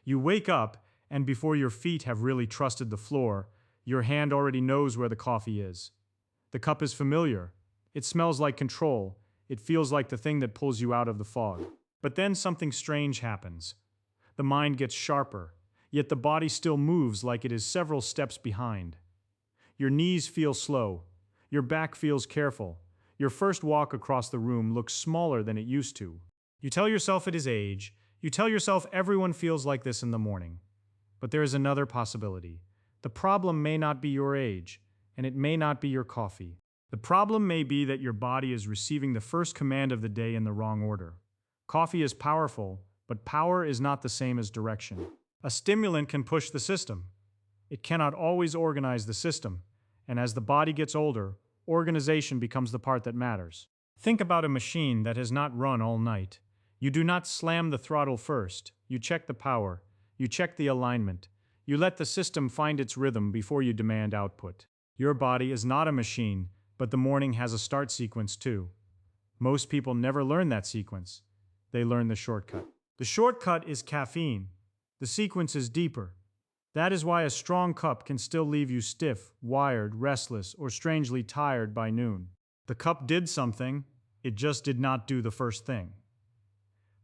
You wake up, and before your feet have really trusted the floor, your hand already knows where the coffee is. The cup is familiar. It smells like control. It feels like the thing that pulls you out of the fog. But then something strange happens. The mind gets sharper, yet the body still moves like it is several steps behind. Your knees feel slow. Your back feels careful. Your first walk across the room looks smaller than it used to. You tell yourself it is age. You tell yourself everyone feels like this in the morning. But there is another possibility. The problem may not be your age, and it may not be your coffee. The problem may be that your body is receiving the first command of the day in the wrong order. Coffee is powerful, but power is not the same as direction. A stimulant can push the system. It cannot always organize the system, and as the body gets older, organization becomes the part that matters. Think about a machine that has not run all night. You do not slam the throttle first. You check the power. You check the alignment. You let the system find its rhythm before you demand output. Your body is not a machine, but the morning has a start sequence too. Most people never learn that sequence. They learn the shortcut. The shortcut is caffeine. The sequence is deeper. That is why a strong cup can still leave you stiff, wired, restless, or strangely tired by noon. The cup did something, it just did not do the first thing.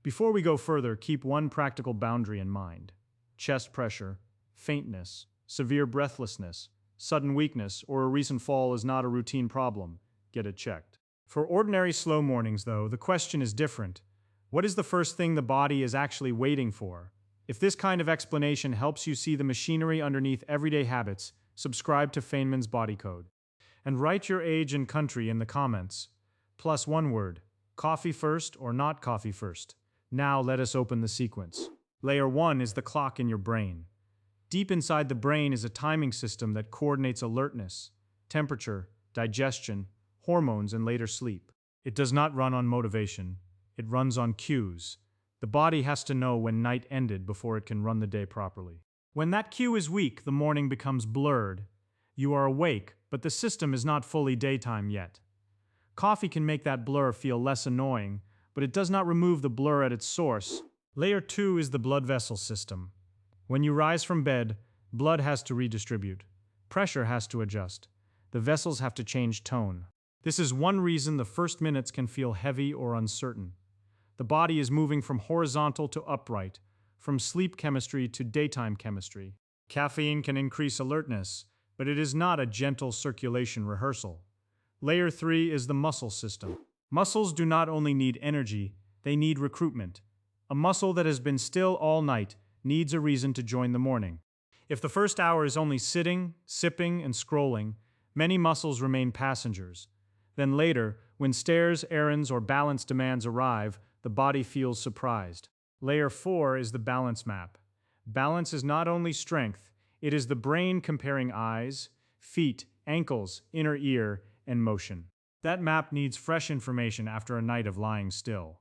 Before we go further, keep one practical boundary in mind. Chest pressure, faintness, severe breathlessness, sudden weakness, or a recent fall is not a routine problem. Get it checked. For ordinary slow mornings, though, the question is different. What is the first thing the body is actually waiting for? If this kind of explanation helps you see the machinery underneath everyday habits, subscribe to Feynman's Body Code. And write your age and country in the comments. Plus one word, coffee first or not coffee first. Now let us open the sequence. Layer 1 is the clock in your brain. Deep inside the brain is a timing system that coordinates alertness, temperature, digestion, hormones, and later sleep. It does not run on motivation. It runs on cues. The body has to know when night ended before it can run the day properly. When that cue is weak, the morning becomes blurred. You are awake, but the system is not fully daytime yet. Coffee can make that blur feel less annoying, but it does not remove the blur at its source. Layer 2 is the blood vessel system. When you rise from bed, blood has to redistribute. Pressure has to adjust. The vessels have to change tone. This is one reason the first minutes can feel heavy or uncertain. The body is moving from horizontal to upright, from sleep chemistry to daytime chemistry. Caffeine can increase alertness, but it is not a gentle circulation rehearsal. Layer 3 is the muscle system. Muscles do not only need energy, they need recruitment. A muscle that has been still all night needs a reason to join the morning. If the first hour is only sitting, sipping, and scrolling, many muscles remain passengers. Then later, when stairs, errands, or balance demands arrive, the body feels surprised. Layer 4 is the balance map. Balance is not only strength, it is the brain comparing eyes, feet, ankles, inner ear, and motion. That map needs fresh information after a night of lying still.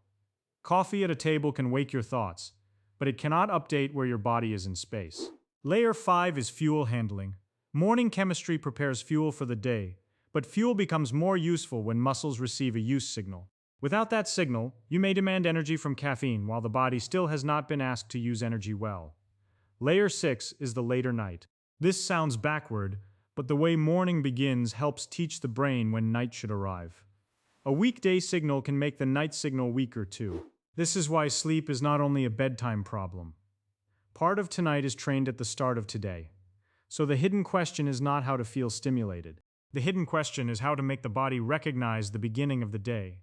Coffee at a table can wake your thoughts, but it cannot update where your body is in space. Layer 5 is fuel handling. Morning chemistry prepares fuel for the day, but fuel becomes more useful when muscles receive a use signal. Without that signal, you may demand energy from caffeine while the body still has not been asked to use energy well. Layer 6 is the later night. This sounds backward, but the way morning begins helps teach the brain when night should arrive. A weekday signal can make the night signal weaker too. This is why sleep is not only a bedtime problem. Part of tonight is trained at the start of today. So the hidden question is not how to feel stimulated. The hidden question is how to make the body recognize the beginning of the day.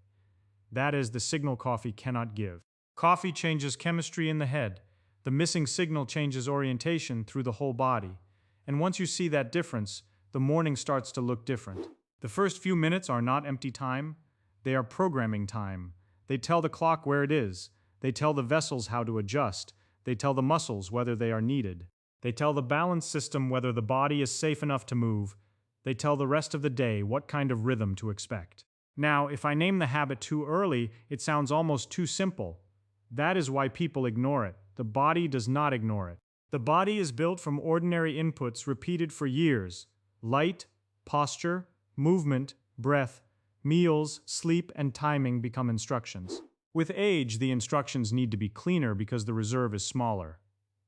That is the signal coffee cannot give. Coffee changes chemistry in the head. The missing signal changes orientation through the whole body. And once you see that difference, the morning starts to look different. The first few minutes are not empty time. They are programming time. They tell the clock where it is. They tell the vessels how to adjust. They tell the muscles whether they are needed. They tell the balance system whether the body is safe enough to move. They tell the rest of the day what kind of rhythm to expect. Now, if I name the habit too early, it sounds almost too simple. That is why people ignore it. The body does not ignore it. The body is built from ordinary inputs repeated for years. Light, posture, movement, breath, meals, sleep, and timing become instructions. With age, the instructions need to be cleaner because the reserve is smaller.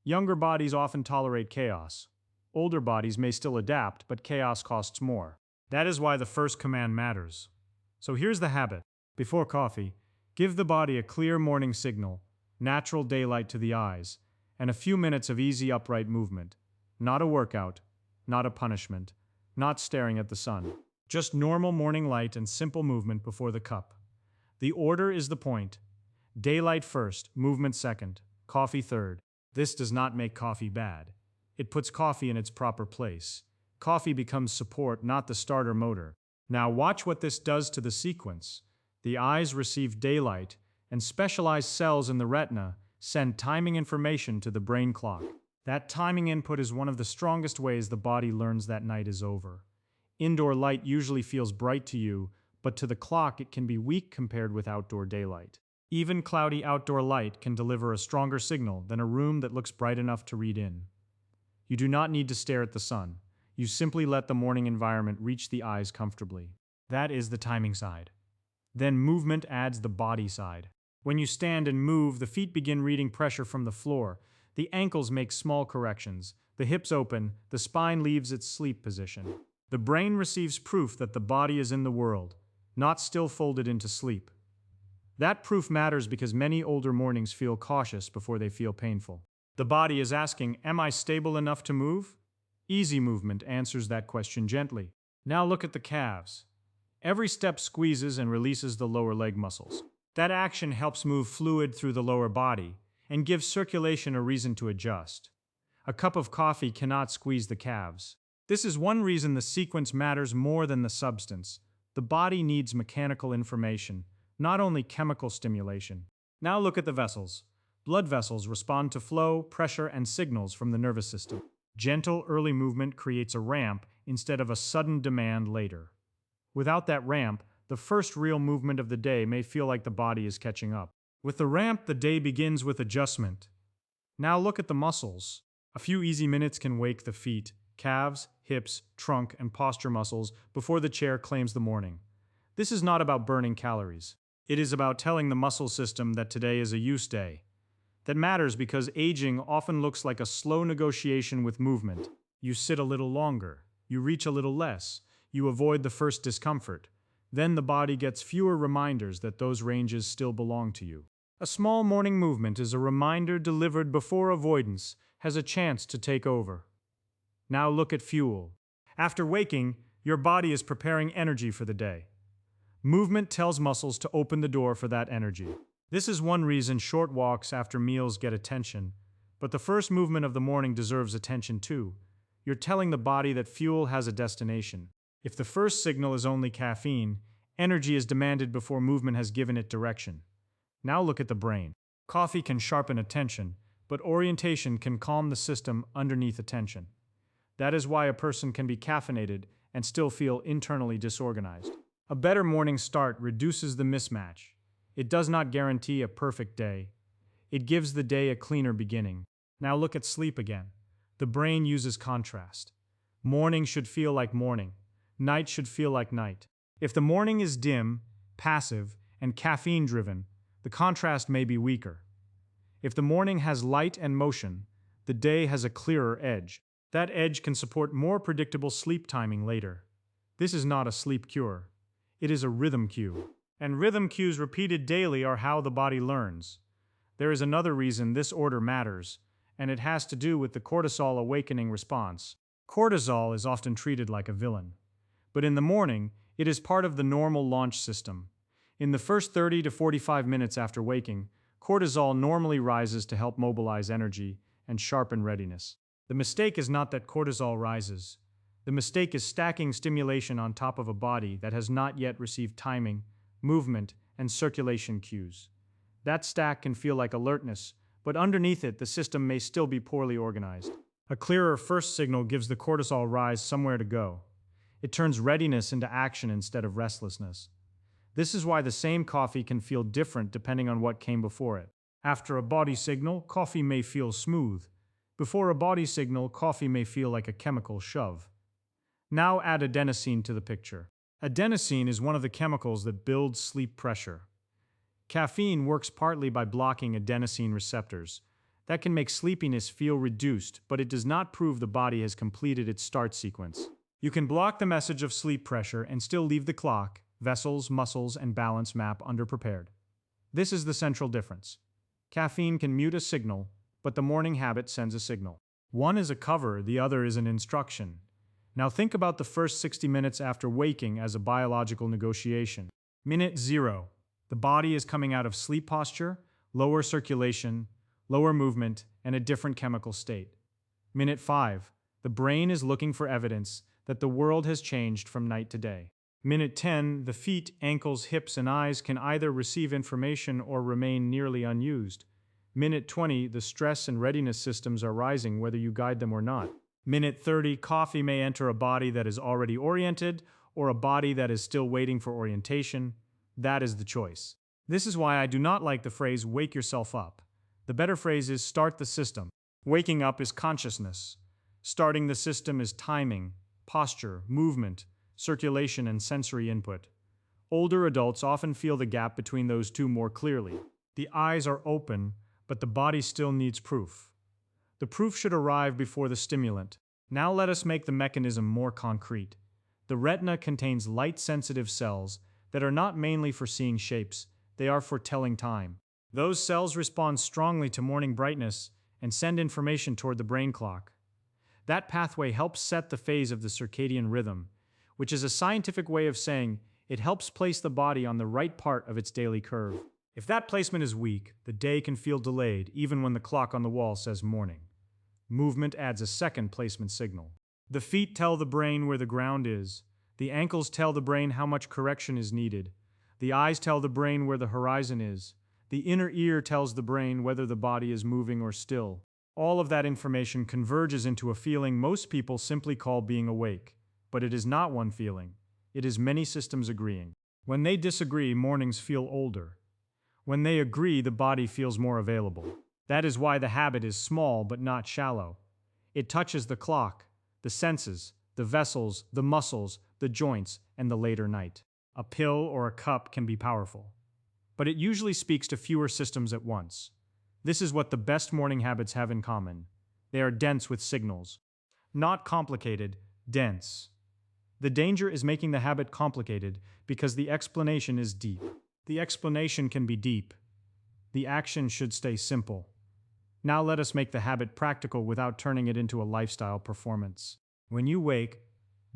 Younger bodies often tolerate chaos. Older bodies may still adapt, but chaos costs more. That is why the first command matters. So here's the habit. Before coffee, give the body a clear morning signal, natural daylight to the eyes, and a few minutes of easy upright movement. Not a workout, not a punishment, not staring at the sun. Just normal morning light and simple movement before the cup. The order is the point. Daylight first, movement second, coffee third. This does not make coffee bad. It puts coffee in its proper place. Coffee becomes support, not the starter motor. Now watch what this does to the sequence. The eyes receive daylight, and specialized cells in the retina send timing information to the brain clock. That timing input is one of the strongest ways the body learns that night is over. Indoor light usually feels bright to you, but to the clock it can be weak compared with outdoor daylight. Even cloudy outdoor light can deliver a stronger signal than a room that looks bright enough to read in. You do not need to stare at the sun. You simply let the morning environment reach the eyes comfortably. That is the timing side. Then movement adds the body side. When you stand and move, the feet begin reading pressure from the floor. The ankles make small corrections. The hips open. The spine leaves its sleep position. The brain receives proof that the body is in the world, not still folded into sleep. That proof matters because many older mornings feel cautious before they feel painful. The body is asking, am I stable enough to move? Easy movement answers that question gently. Now look at the calves. Every step squeezes and releases the lower leg muscles. That action helps move fluid through the lower body and gives circulation a reason to adjust. A cup of coffee cannot squeeze the calves. This is one reason the sequence matters more than the substance. The body needs mechanical information, not only chemical stimulation. Now look at the vessels. Blood vessels respond to flow, pressure, and signals from the nervous system. Gentle early movement creates a ramp instead of a sudden demand later. Without that ramp, the first real movement of the day may feel like the body is catching up. With the ramp, the day begins with adjustment. Now look at the muscles. A few easy minutes can wake the feet, calves, hips, trunk, and posture muscles before the chair claims the morning. This is not about burning calories. It is about telling the muscle system that today is a use day. That matters because aging often looks like a slow negotiation with movement. You sit a little longer. You reach a little less. You avoid the first discomfort. Then the body gets fewer reminders that those ranges still belong to you. A small morning movement is a reminder delivered before avoidance has a chance to take over. Now look at fuel. After waking, your body is preparing energy for the day. Movement tells muscles to open the door for that energy. This is one reason short walks after meals get attention, but the first movement of the morning deserves attention too. You're telling the body that fuel has a destination. If the first signal is only caffeine, energy is demanded before movement has given it direction. Now look at the brain. Coffee can sharpen attention, but orientation can calm the system underneath attention. That is why a person can be caffeinated and still feel internally disorganized. A better morning start reduces the mismatch. It does not guarantee a perfect day. It gives the day a cleaner beginning. Now look at sleep again. The brain uses contrast. Morning should feel like morning. Night should feel like night. If the morning is dim, passive, and caffeine-driven, the contrast may be weaker. If the morning has light and motion, the day has a clearer edge. That edge can support more predictable sleep timing later. This is not a sleep cure. It is a rhythm cue. And rhythm cues repeated daily are how the body learns. There is another reason this order matters, and it has to do with the cortisol awakening response. Cortisol is often treated like a villain. But in the morning, it is part of the normal launch system. In the first 30 to 45 minutes after waking, cortisol normally rises to help mobilize energy and sharpen readiness. The mistake is not that cortisol rises. The mistake is stacking stimulation on top of a body that has not yet received timing, movement, and circulation cues. That stack can feel like alertness, but underneath it, the system may still be poorly organized. A clearer first signal gives the cortisol rise somewhere to go. It turns readiness into action instead of restlessness. This is why the same coffee can feel different depending on what came before it. After a body signal, coffee may feel smooth. Before a body signal, coffee may feel like a chemical shove. Now add adenosine to the picture. Adenosine is one of the chemicals that builds sleep pressure. Caffeine works partly by blocking adenosine receptors. That can make sleepiness feel reduced, but it does not prove the body has completed its start sequence. You can block the message of sleep pressure and still leave the clock, vessels, muscles, and balance map underprepared. This is the central difference. Caffeine can mute a signal, but the morning habit sends a signal. One is a cover, the other is an instruction. Now think about the first 60 minutes after waking as a biological negotiation. Minute 0. The body is coming out of sleep posture, lower circulation, lower movement, and a different chemical state. Minute 5. The brain is looking for evidence that the world has changed from night to day. Minute 10. The feet, ankles, hips, and eyes can either receive information or remain nearly unused. Minute 20. The stress and readiness systems are rising whether you guide them or not. Minute 30. Coffee may enter a body that is already oriented or a body that is still waiting for orientation. That is the choice. This is why I do not like the phrase wake yourself up. The better phrase is start the system. Waking up is consciousness. Starting the system is timing, posture, movement, circulation, and sensory input. Older adults often feel the gap between those two more clearly. The eyes are open, but the body still needs proof. The proof should arrive before the stimulant. Now let us make the mechanism more concrete. The retina contains light-sensitive cells that are not mainly for seeing shapes, they are for telling time. Those cells respond strongly to morning brightness and send information toward the brain clock. That pathway helps set the phase of the circadian rhythm, which is a scientific way of saying it helps place the body on the right part of its daily curve. If that placement is weak, the day can feel delayed even when the clock on the wall says morning. Movement adds a second placement signal. The feet tell the brain where the ground is. The ankles tell the brain how much correction is needed. The eyes tell the brain where the horizon is. The inner ear tells the brain whether the body is moving or still. All of that information converges into a feeling most people simply call being awake. But it is not one feeling. It is many systems agreeing. When they disagree, mornings feel older. When they agree, the body feels more available. That is why the habit is small but not shallow. It touches the clock, the senses, the vessels, the muscles, the joints, and the later night. A pill or a cup can be powerful, but it usually speaks to fewer systems at once. This is what the best morning habits have in common. They are dense with signals. Not complicated, dense. The danger is making the habit complicated because the explanation is deep. The explanation can be deep. The action should stay simple. Now let us make the habit practical without turning it into a lifestyle performance. When you wake,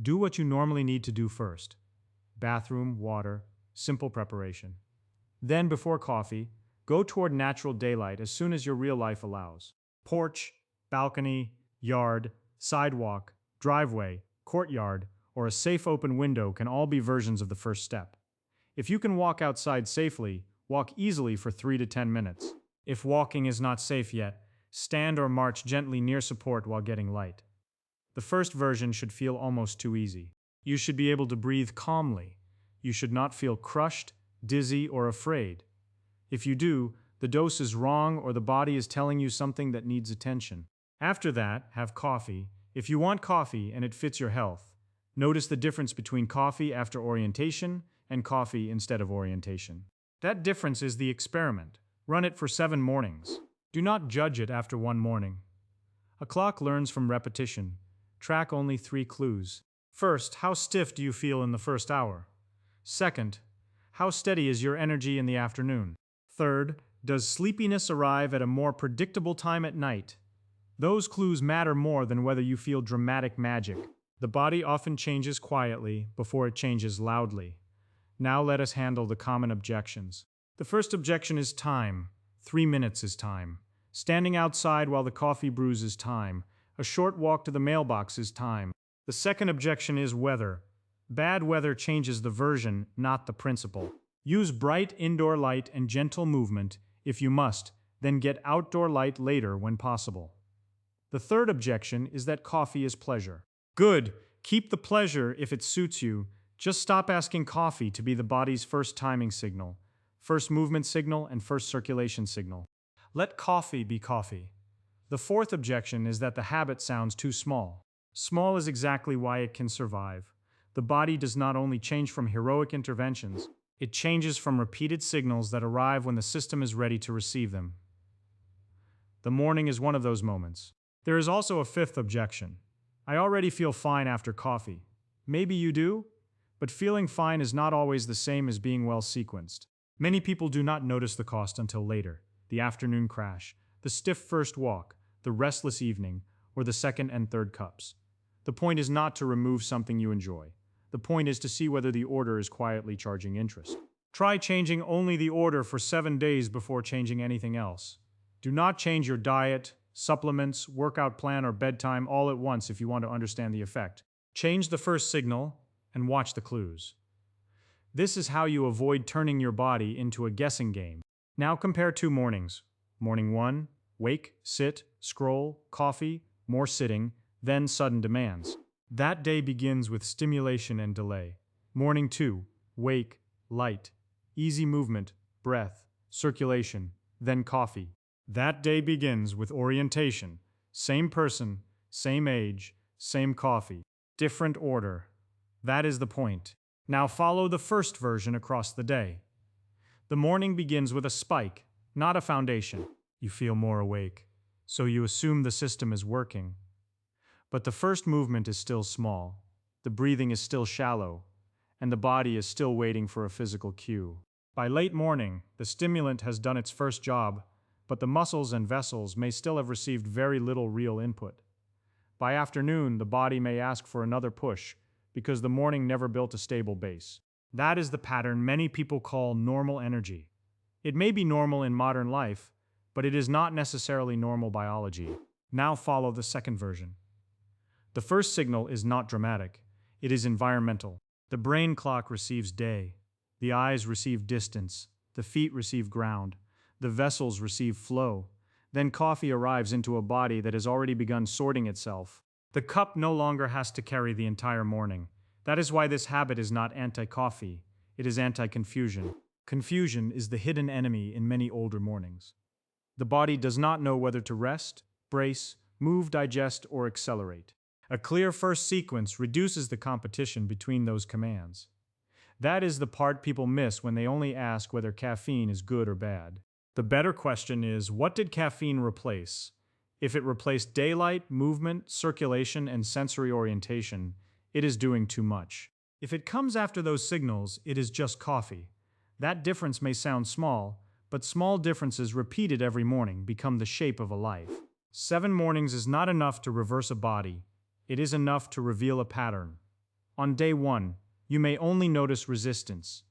do what you normally need to do first. Bathroom, water, simple preparation. Then, before coffee, go toward natural daylight as soon as your real life allows. Porch, balcony, yard, sidewalk, driveway, courtyard, or a safe open window can all be versions of the first step. If you can walk outside safely, walk easily for 3 to 10 minutes. If walking is not safe yet, stand or march gently near support while getting light. The first version should feel almost too easy. You should be able to breathe calmly. You should not feel crushed, dizzy, or afraid. If you do, the dose is wrong or the body is telling you something that needs attention. After that, have coffee, if you want coffee and it fits your health. Notice the difference between coffee after orientation and coffee instead of orientation. That difference is the experiment. Run it for 7 mornings. Do not judge it after 1 morning. A clock learns from repetition. Track only 3 clues. First, how stiff do you feel in the first hour? Second, how steady is your energy in the afternoon? Third, does sleepiness arrive at a more predictable time at night? Those clues matter more than whether you feel dramatic magic. The body often changes quietly before it changes loudly. Now let us handle the common objections. The first objection is time. 3 minutes is time. Standing outside while the coffee brews is time. A short walk to the mailbox is time. The second objection is weather. Bad weather changes the version, not the principle. Use bright indoor light and gentle movement if you must, then get outdoor light later when possible. The third objection is that coffee is pleasure. Good, keep the pleasure if it suits you. Just stop asking coffee to be the body's first timing signal, first movement signal, and first circulation signal. Let coffee be coffee. The fourth objection is that the habit sounds too small. Small is exactly why it can survive. The body does not only change from heroic interventions, it changes from repeated signals that arrive when the system is ready to receive them. The morning is one of those moments. There is also a fifth objection. I already feel fine after coffee. Maybe you do? But feeling fine is not always the same as being well sequenced. Many people do not notice the cost until later. The afternoon crash, the stiff first walk, the restless evening, or the second and third cups. The point is not to remove something you enjoy. The point is to see whether the order is quietly charging interest. Try changing only the order for 7 days before changing anything else. Do not change your diet, supplements, workout plan, or bedtime all at once if you want to understand the effect. Change the first signal and watch the clues. This is how you avoid turning your body into a guessing game. Now compare 2 mornings. Morning 1, wake, sit, scroll, coffee, more sitting, then sudden demands. That day begins with stimulation and delay. Morning 2, wake, light, easy movement, breath, circulation, then coffee. That day begins with orientation. Same person, same age, same coffee. Different order. That is the point. Now follow the first version across the day. The morning begins with a spike, not a foundation. You feel more awake, so you assume the system is working. But the first movement is still small, the breathing is still shallow, and the body is still waiting for a physical cue. By late morning, the stimulant has done its first job, but the muscles and vessels may still have received very little real input. By afternoon, the body may ask for another push, because the morning never built a stable base. That is the pattern many people call normal energy. It may be normal in modern life, but it is not necessarily normal biology. Now follow the second version. The first signal is not dramatic. It is environmental. The brain clock receives day. The eyes receive distance. The feet receive ground. The vessels receive flow. Then coffee arrives into a body that has already begun sorting itself. The cup no longer has to carry the entire morning. That is why this habit is not anti-coffee. It is anti-confusion. Confusion is the hidden enemy in many older mornings. The body does not know whether to rest, brace, move, digest, or accelerate. A clear first sequence reduces the competition between those commands. That is the part people miss when they only ask whether caffeine is good or bad. The better question is, what did caffeine replace? If it replaced daylight, movement, circulation, and sensory orientation, it is doing too much. If it comes after those signals, it is just coffee. That difference may sound small, but small differences repeated every morning become the shape of a life. 7 mornings is not enough to reverse a body. It is enough to reveal a pattern. On day 1, you may only notice resistance.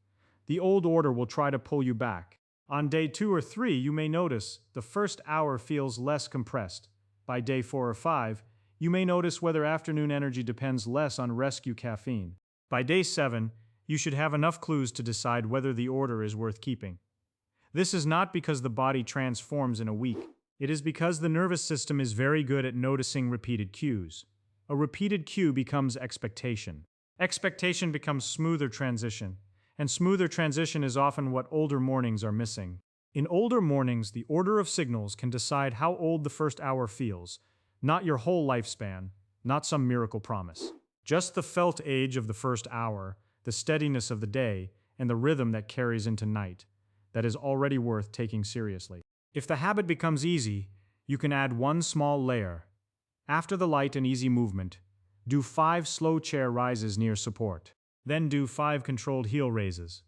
The old order will try to pull you back. On day 2 or 3, you may notice the first hour feels less compressed. By day 4 or 5, you may notice whether afternoon energy depends less on rescue caffeine. By day 7, you should have enough clues to decide whether the order is worth keeping. This is not because the body transforms in a week. It is because the nervous system is very good at noticing repeated cues. A repeated cue becomes expectation. Expectation becomes smoother transition. And smoother transition is often what older mornings are missing. In older mornings, the order of signals can decide how old the first hour feels, not your whole lifespan, not some miracle promise. Just the felt age of the first hour, the steadiness of the day, and the rhythm that carries into night, that is already worth taking seriously. If the habit becomes easy, you can add one small layer. After the light and easy movement, do 5 slow chair rises near support. Then do 5 controlled heel raises.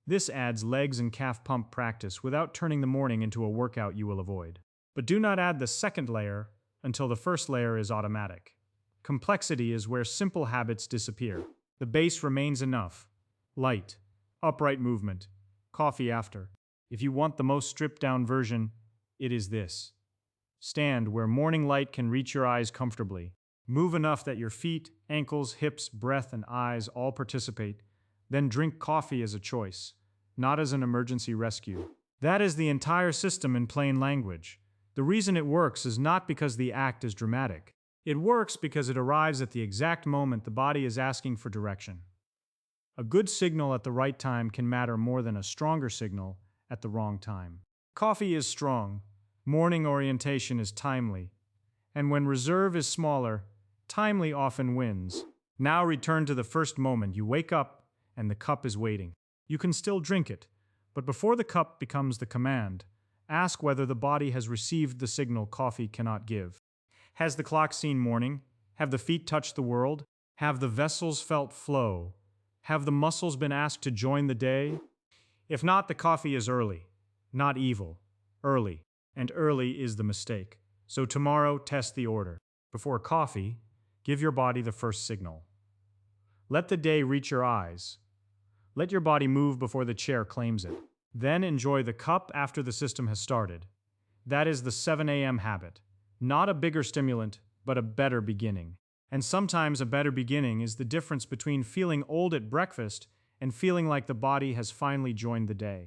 This adds legs and calf pump practice without turning the morning into a workout you will avoid. But do not add the second layer until the first layer is automatic. Complexity is where simple habits disappear. The base remains enough. Light, upright movement, coffee after. If you want the most stripped-down version, it is this. Stand where morning light can reach your eyes comfortably. Move enough that your feet, ankles, hips, breath, and eyes all participate. Then drink coffee as a choice, not as an emergency rescue. That is the entire system in plain language. The reason it works is not because the act is dramatic. It works because it arrives at the exact moment the body is asking for direction. A good signal at the right time can matter more than a stronger signal at the wrong time. Coffee is strong. Morning orientation is timely. And when reserve is smaller, timely often wins. Now return to the first moment you wake up and the cup is waiting. You can still drink it, but before the cup becomes the command, Ask whether the body has received the signal coffee cannot give. Has the clock seen morning? Have the feet touched the world? Have the vessels felt flow? Have the muscles been asked to join the day? If not, the coffee is early, not evil. Early. And early is the mistake. So tomorrow, test the order. Before coffee, give your body the first signal. Let the day reach your eyes. Let your body move before the chair claims it. Then enjoy the cup after the system has started. That is the 7 a.m. habit. Not a bigger stimulant, but a better beginning. And sometimes a better beginning is the difference between feeling old at breakfast and feeling like the body has finally joined the day.